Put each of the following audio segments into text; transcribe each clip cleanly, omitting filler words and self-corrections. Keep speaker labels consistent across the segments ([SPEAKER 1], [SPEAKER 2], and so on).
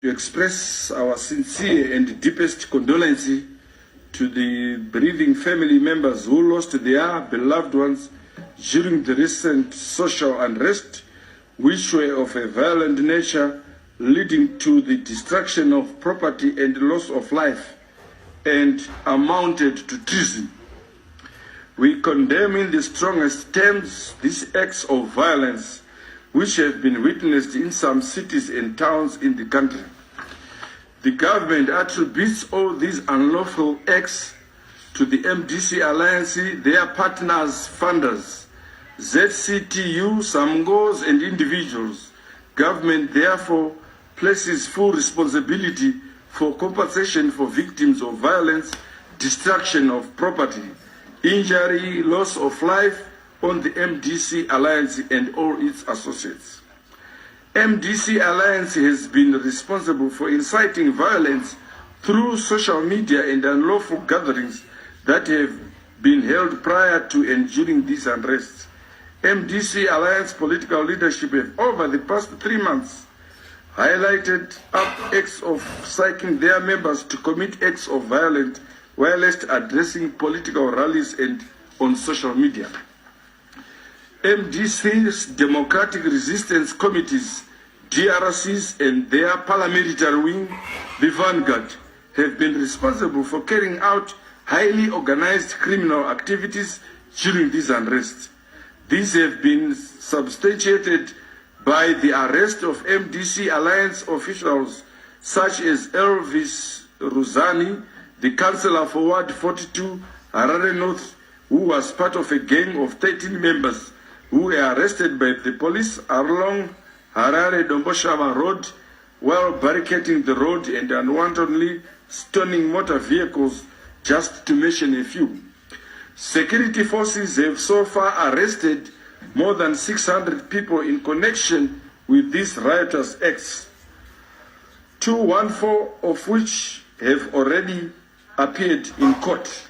[SPEAKER 1] To express our sincere and deepest condolences to the bereaving family members who lost their beloved ones during the recent social unrest, which were of a violent nature, leading to the destruction of property and loss of life, and amounted to treason. We condemn in the strongest terms these acts of violence which have been witnessed in some cities and towns in the country. The government attributes all these unlawful acts to the MDC Alliance, their partners, funders, ZCTU, Samgos, and individuals. Government therefore places full responsibility for compensation for victims of violence, destruction of property, injury, loss of life on the MDC Alliance and all its associates. MDC Alliance has been responsible for inciting violence through social media and unlawful gatherings that have been held prior to and during these unrests. MDC Alliance political leadership have over the past 3 months highlighted up acts of inciting their members to commit acts of violence whilst addressing political rallies and on social media. MDC's Democratic Resistance Committees, DRCs, and their paramilitary wing, the Vanguard, have been responsible for carrying out highly organized criminal activities during these unrests. These have been substantiated by the arrest of MDC Alliance officials such as Elvis Ruzani, the councillor for Ward 42, Harare North, who was part of a gang of 13 members who were arrested by the police along Harare-Domboshava Road while barricading the road and unwantonly stoning motor vehicles, just to mention a few. Security forces have so far arrested more than 600 people in connection with these riotous acts, 214 of which have already appeared in court.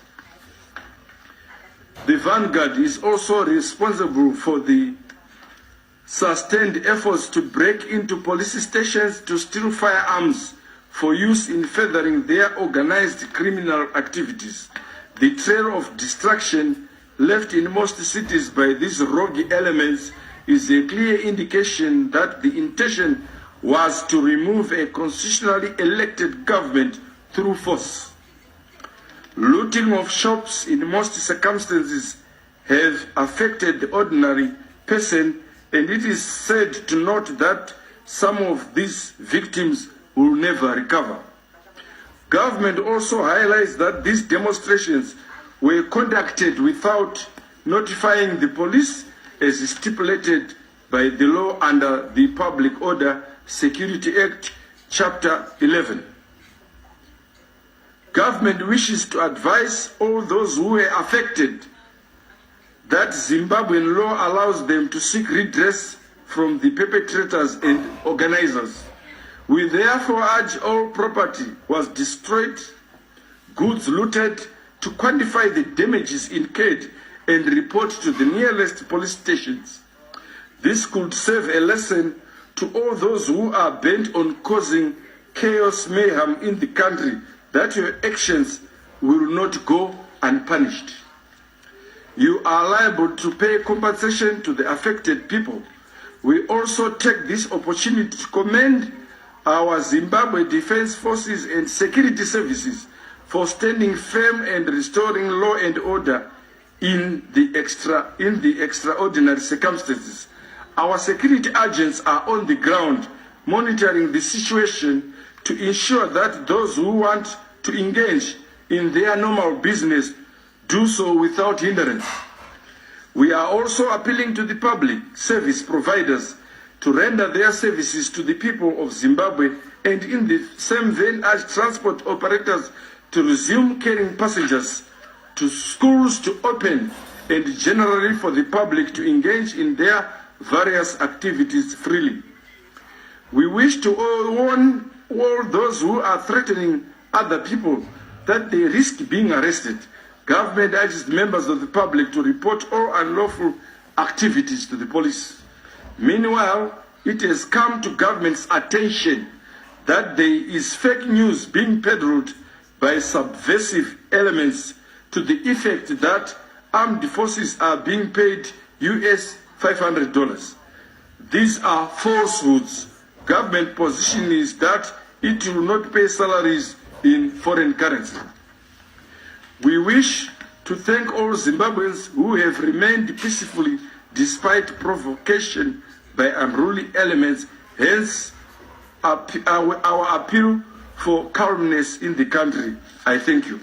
[SPEAKER 1] The Vanguard is also responsible for the sustained efforts to break into police stations to steal firearms for use in furthering their organized criminal activities. The trail of destruction left in most cities by these rogue elements is a clear indication that the intention was to remove a constitutionally elected government through force. Looting of shops in most circumstances have affected the ordinary person, and it is sad to note that some of these victims will never recover. Government also highlights that these demonstrations were conducted without notifying the police as stipulated by the law under the Public Order Security Act, Chapter 11. Government wishes to advise all those who were affected that Zimbabwean law allows them to seek redress from the perpetrators and organizers. We therefore urge all property was destroyed, goods looted, to quantify the damages incurred and report to the nearest police stations. This could serve a lesson to all those who are bent on causing chaos, mayhem in the country, that your actions will not go unpunished. You are liable to pay compensation to the affected people. We also take this opportunity to commend our Zimbabwe Defense Forces and Security Services for standing firm and restoring law and order in the extraordinary circumstances. Our security agents are on the ground monitoring the situation to ensure that those who want to engage in their normal business do so without hindrance. We are also appealing to the public service providers to render their services to the people of Zimbabwe, and in the same vein urge transport operators to resume carrying passengers, to schools to open, and generally for the public to engage in their various activities freely. We wish to warn all those who are threatening other people that they risk being arrested. Government urges members of the public to report all unlawful activities to the police. Meanwhile, it has come to government's attention that there is fake news being peddled by subversive elements to the effect that armed forces are being paid US $500. These are falsehoods. Government position is that it will not pay salaries in foreign currency. We wish to thank all Zimbabweans who have remained peacefully despite provocation by unruly elements, hence our appeal for calmness in the country. I thank you.